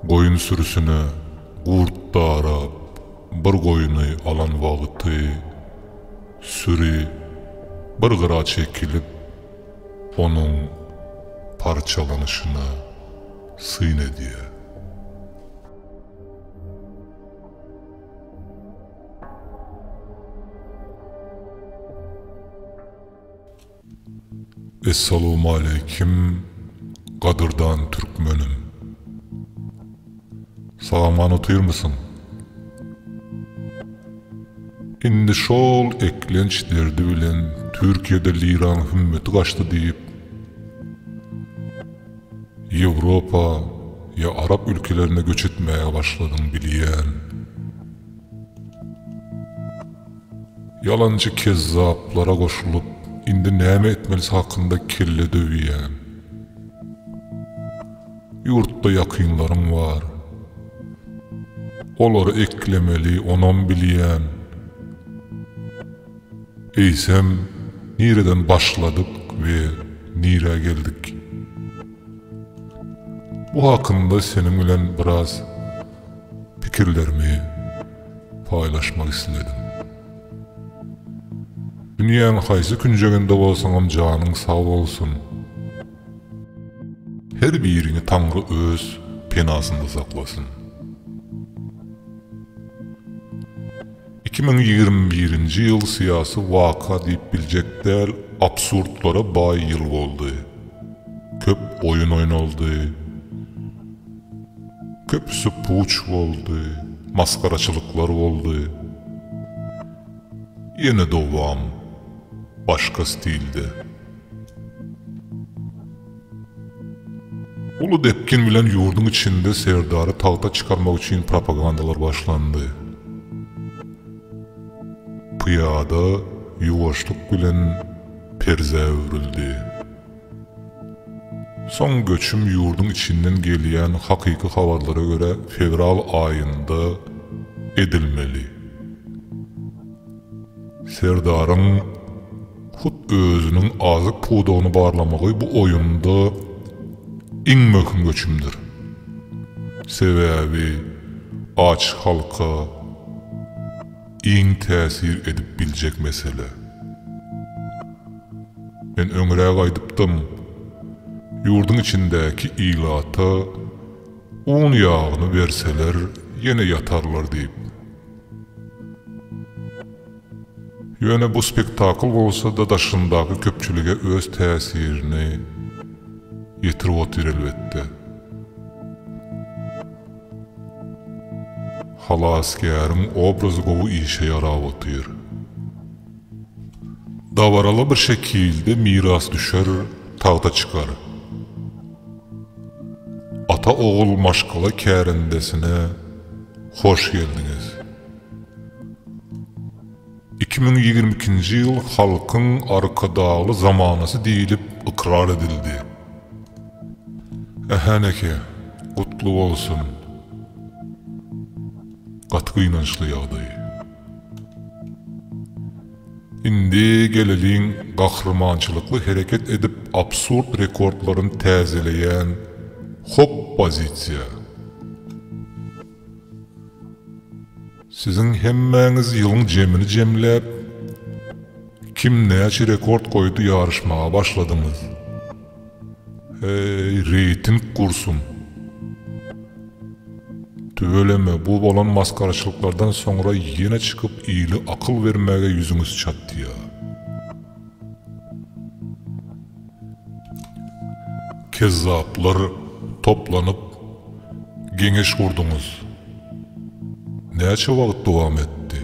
Goyun sürüsüne gurt darap bir goyuny alan wagty sürü bir gyra çekilip onun parçalanışına syne diye. Esselamu aleyküm Kadırdan Türkmenim. Sağman otuyur musun? Indi şol eklenç derdi bilen Türkiye'de liran hümmeti kaçtı deyip Avrupa ya Arap ülkelerine göç etmeye başladın biliyen, yalancı kezzaplara koşulup indi näme etmelisi hakkında kelle döwiyen, yurtta yakınlarım var, olary eklemeli onan biliyen, eýsem nireden başladık ve nire geldik. Bu hakkında senin bilen biraz fikirlerimi paylaşmak istedim. Dünyanın haýsy künjeginde bolsaňam janyň sag bolsun. Her birini Taňry öz penasynda saklasın. 2021-nji ýyl syýasy waka diýip biljek däl absurdlara baý ýyl boldy. Köp oyun oynaldy. Köpüsü puç boldy, maskaraçylyklar boldy. Ýene dowam, başka stilde. Ulu depkin bilen yurdun içinde serdarı tağta çıkarmak için propagandalar başlandı. Piyada yuvaşlık bilen perze övrüldü. Son göçüm yurdun içinden geliyen hakiki habarlara göre fevral ayında edilmeli. Serdarın hut özünün azık puduğunu barlamagy bu oyunda iň möhüm göçümdür. Sebäbi aç halka iň täsir edip biljek mesele. Men öňre gaýdypdym. Yurdun içindeki ilata un yağını verseler yine yatarlar deyip. Yöne bu spektakl bolsa da daşındaki köpçülüge öz täsirini yetirip otyr elbette. Halaskärın obrazı gowy işe yarap otyr. Davaralı bir şekilde miras düşer, tağda çıkar. Ata oğul maşkala kärindesine hoş geldiniz. 2022-nji ýyl halkyň arkadaly zamanasy diýilip ikrar edildi. Ähäneke, gutly bolsun. Gatky inançly ýagdaý. Indi geleliň gahrmançylykly hereket edip absurd rekordlaryny täzeleýän hop pozisiya. Sizin hemmäňiz ýylyň jemini jemläp, kim näçe rekord koydu ýarışmaga başladyňyz. Hey, reyting kursun. Tüveleme bu bolan maskaraçylyklardan sonra ýene çykyp iyili akyl vermäge ýüzüňiz çatdy ýa. Kezzaplar toplanyp geňeş kurduňyz. Näçe wagt dowam etdi?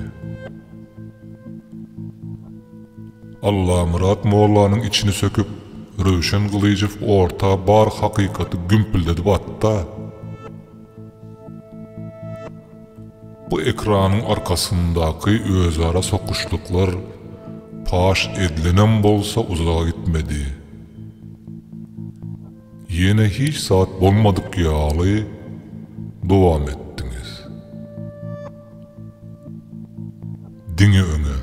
Allah Murat Mollanyň içini söküp Röşen Gylyjew orta bar hakykaty gümpüldedip atda. Bu ekranyň arkasyndaky özara sokuşluklar paş edilenen bolsa uzağa gitmedi. Yine hiç saat bolmadyk ýaly dowam etdiňiz. Diňe öňe.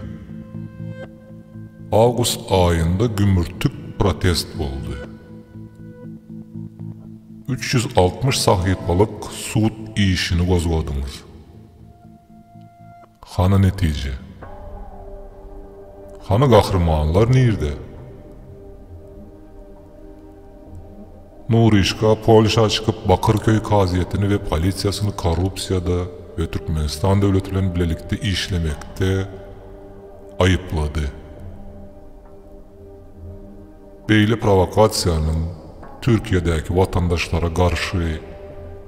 Awgust aýynda gümürtük protest boldy. 360 sahipalık suud işini gozgodunuz. Hana netice? Hana gahrımanlar nirde? Nurişka Polşa çıkıp Bakırköy kaziyetini ve politsiyasını korrupsiyada ve Türkmenistan devletiyle birlikte işlemekte ayıpladı. Beyle provokasiyanın Türkiye'deki vatandaşlara karşı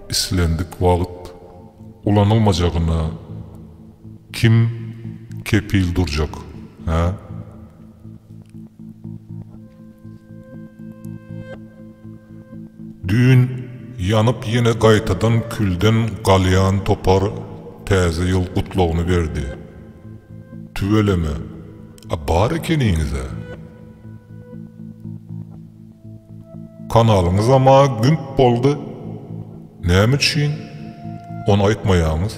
islendik vaqt ulanılmacağına kim kepil duracak? Ha? Dün yanıp yine gaytadan külden galyan topar täze yıl kutluğunu verdi. Tüveleme, bar ekeniňize. Kanalınız ama gümp boldu. Näme üçin? Onu aytmaýaňyz.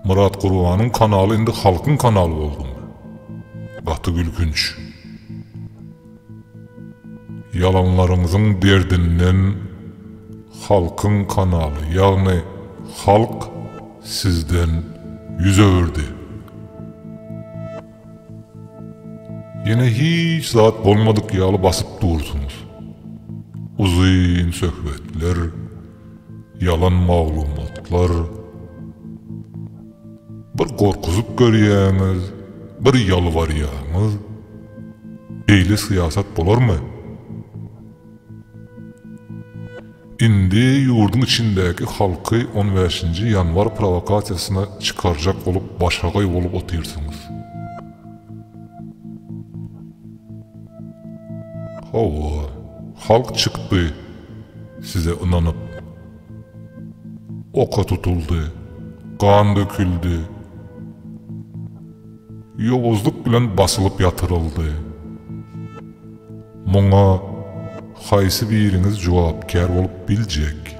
Murat Gurbanyň kanaly indi halkyň kanaly boldy. Gaty gülkünç. Yalanlarınızın derdinden halkın kanalı, yani halk sizden yüz överdi. Yine hiç zat bolmadık yalı basıp durursunuz. Uzun söhbetler, yalan maglumatlar, bir korkuzup görýäňiz, bir yalvarýaňyz. Eýle siyasat bolarmy? Indi yurdun içindeki halkı 15. yanvar provokasiyasına çıkaracak olup başagay olup oturuyorsunuz. Hava, halk çıktı size inanıp. Oka tutuldu, kan döküldü. Yovuzluk bilen basılıp yatırıldı. Muňa haýsy biriňiz jogapkär bolup biljek?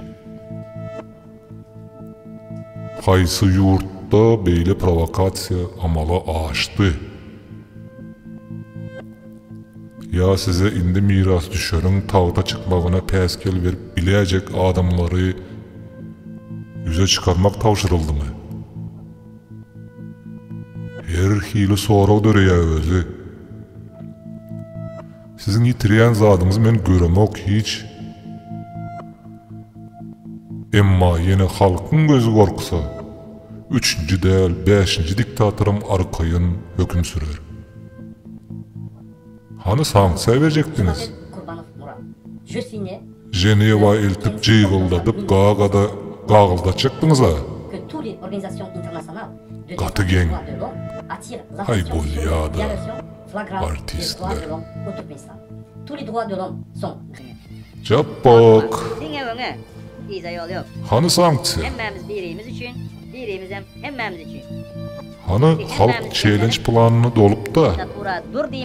Haýsy ýurtda beýle provokasiýa amala aşdy? Ya size indi miras düşeriň tagda çykmagyna päskel berip biläjek adamlary yüze çıkarmak tawşyryldymy? Her hili soraw döreýär özü. Sizin yitirýän zadyňyzy men göremok hiç. Emma yine halkyň gözü gorksa, 3-nji däl 5-nji diktatorym arkaýyn höküm sürer. Hany sanksiýa berjekdiňiz? Jenewa eltip jyýgyldadyp gagyldaçykdyňyz ha? Gaty geň. Hay bolýada. Artistler. Çapok. Hani sanksiya? Hemmemiz birimiz için, birimiz hemmemiz için. Hani halk challenge planını dolup da,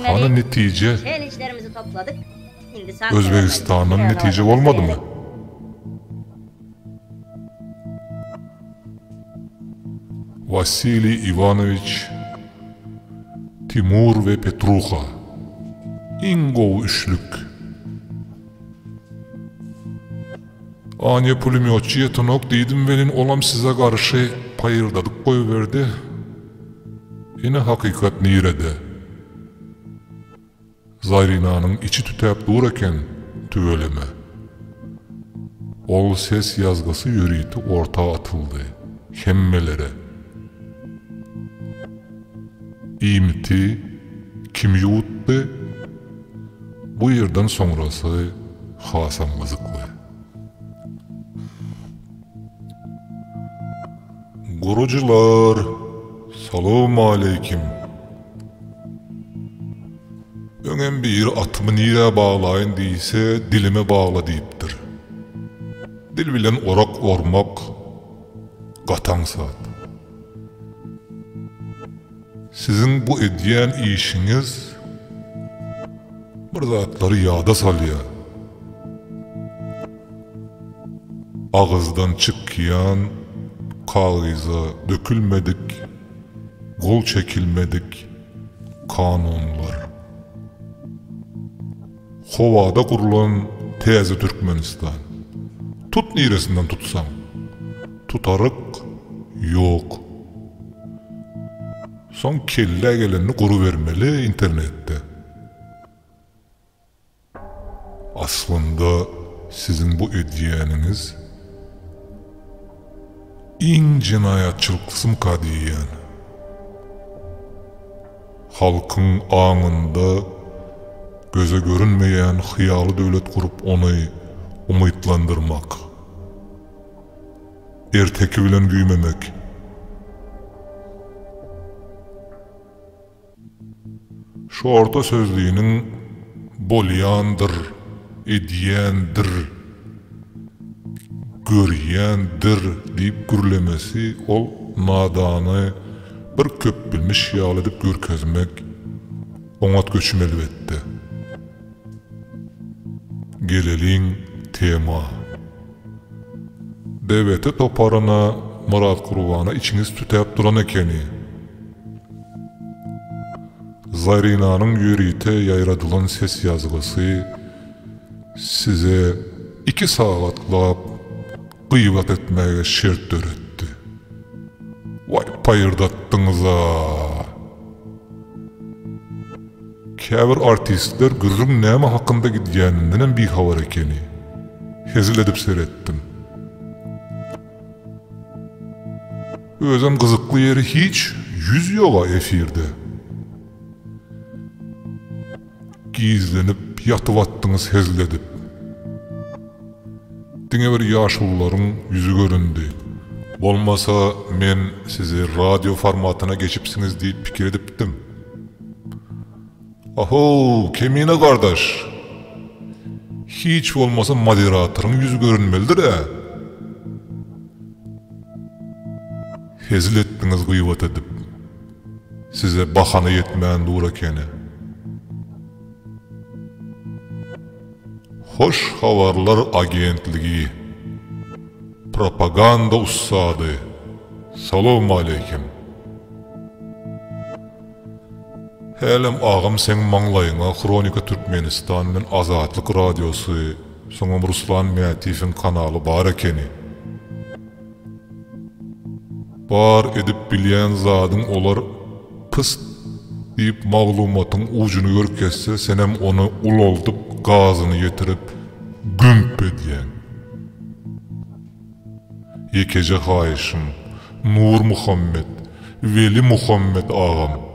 hani netice? Challenge'lerimizi topladık. Özbekistan'ın netice olmadı mı? Vasily Ivanovich, Timur ve Petruha, İngov üçlük. Anya pulemyotçu yetenok deydim velin olam size karşı payırdadık koyuverdi. Yine hakikat nirede. Zayrina'nın içi tütep durarken tüveleme. Ol ses yazgısı yürüyütü ortağa atıldı. Hemmelere. İmiti kim yuttu? Bu yerden sonrası Hasan Mızıklı. Gurucular, salamu aleykim. Öňem bir atımı nire bağlayın deyse dilime bağla deyipdir. Dil bilen orak ormak gatan saat. Sizin bu ediyen işiniz bir zatları yada salya. Ağızdan çıkýan kağıza dökülmedik, gol çekilmedik kanunlar. Hovada kurulan tezi Türkmenistan. Tut niresinden tutsan. Tutarık yok. Son kelle gelenini kuru vermeli internette. Aslında sizin bu ediyeniniz in cinayatçılık kısım kadiyen. Halkın ağında göze görünmeyen hıyalı devlet kurup onu umutlandırmak. Erteki bilen büyümemek. Şu orta sözlüğünün bolyandır, ediyendir, görüyendir deyip gürlemesi ol nadanı bir köp bilmiş yal edip görkezmek onat göçüm elbette. Gelelin tema. Devlete toparına, Murat Kurban'a içiniz tütep duran ekeni. Zarina'nın yürüyte yayradılan ses yazgısı size 2 saatlap gıybat etmeye şert öğretti. Vay payırdattınıza. Käbir artistler gürrün näme hakkında gidýäninden bir habar ekeni. Hezil edip seyrettim. Özüm gızıklı yeri hiç yüz yoga efirde. Gizlenip yatıvattınız hezil edip. Dine bir yaşlıların yüzü göründü. Olmasa men sizi radyo formatına geçipsiniz deyip pikir edipdim. Aho, kemine kardeş. Hiç olmasa moderatörün yüzü görünmelidir Hezil ettiniz gıybat edip. Size bakanı yetmeyen doğru kene. Hoş havarlar agentligi. Propaganda ustadı. Salamu aleyküm. Helem ağam sen manglayına Kronika Türkmenistan'ın Azatlık Radyosu, soňam Ruslan Mätif'in kanalı bar ekeni. Bar edip bilýän zadın olar pıst deyip maglumatın ucunu görkesse senem onu uloldup gazını yetirip gümp edýän. Yekece haýyşym Nur Muhammed, Veli Muhammed ağam.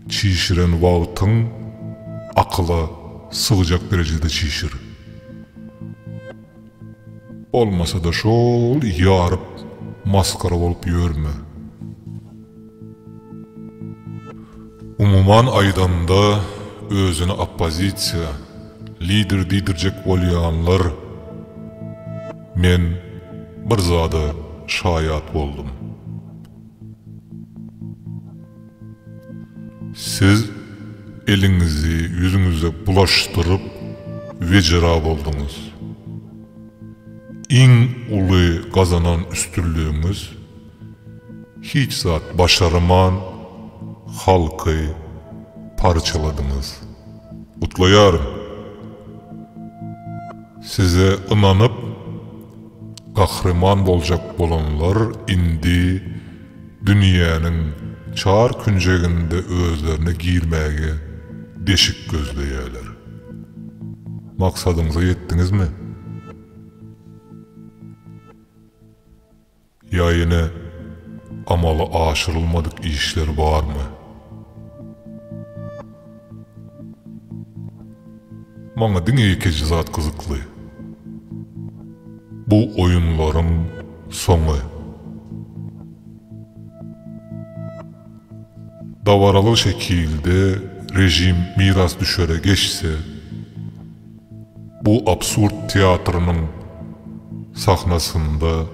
Çişiren wagtyň akla sığjak derejede çişir. Olmasa da şol ýaryp maskara bolup ýörme. Umuman aydanda özüne oppozisiýa, lider diýdirjek bolýanlar men bir zada şaýat boldum. Siz elinizi yüzünüze bulaştırıp vecra boldunuz. İň uly kazanan üstünlüğümüz hiç zat başarman halkı parçaladınız. Utlayarım. Size inanıp kahraman bolacak bolanlar indi dünýäniň çar künceginde özlerine girmeye deşik gözleýärler. Maksadınıza yettiniz mi? Ya yine amalı aşırılmadık işler var mı? Maňa diňe ekeci zat kızıklı. Bu oyunların sonu. Davaralı şekilde rejim miras düşere geçse, bu absurt tiyatrının sahnasında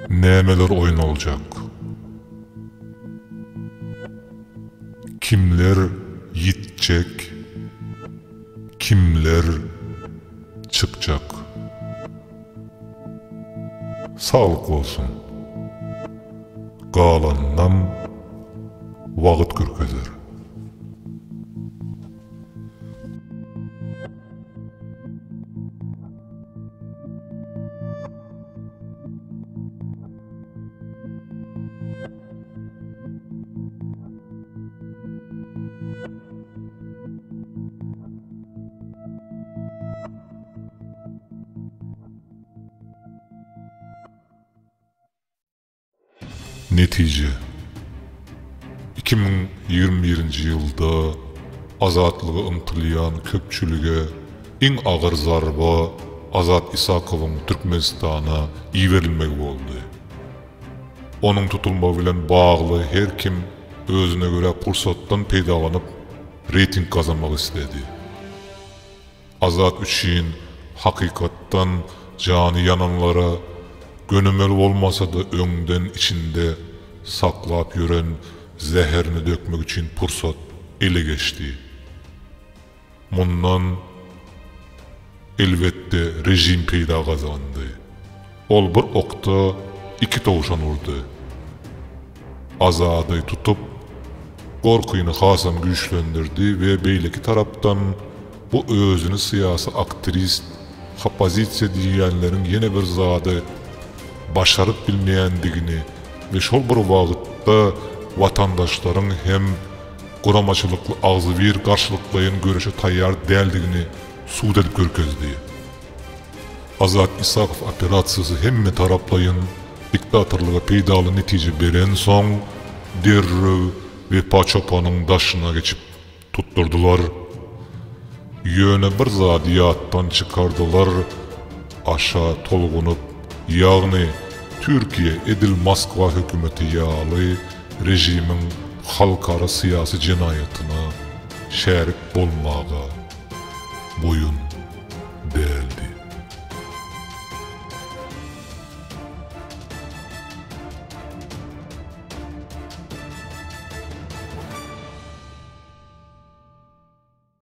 nemeler oynalacak? Kimler yitecek, kimler çıkacak? Sağlık olsun. Galandan vaqt görkezer. Netice 2021-nji ýylda azatlygy ymtylýan köpçülüge iň agyr zarba Azat Isakowyň Türkmenistana iýerilmegi boldy. Onuň tutulmagy bilen bagly her kim özüne göre pursatdan peýdalanyp reyting kazanmak istedi. Azat üçin hakykatdan jany yananlara gönümel bolmasa da öňden içinde saklap ýören zeherini dökmek için pursat ele geçti. Mundan elbette rejim peýda gazandy. Ol bir okta iki towşan urdy. Azady tutup gorkyny hasam güýçlendirdi we beýleki tarapdan bu özüni syýasy aktrist, opozisiýa diýenleriň ýene bir zady başaryp bilmeýändigini we şol bir wagtda vatandaşlaryň hem guramaçylykly agzy bir garşylyklaýyn görüşe taýýar däldigini suud edip görkezdi. Azat Isakow operasiýasy hemme taraplaýyn diktatorlyga peýdaly netije beren soň derrew we paçopanyň daşyna geçip tutturdular. Ýöne bir zady ýatdan çykardylar, aşa tolgunup, ýagny Türkiýe edil Moskwa hökümeti ýaly rejimiň halkara syýasy jinayatyna şärik bolmaga boyun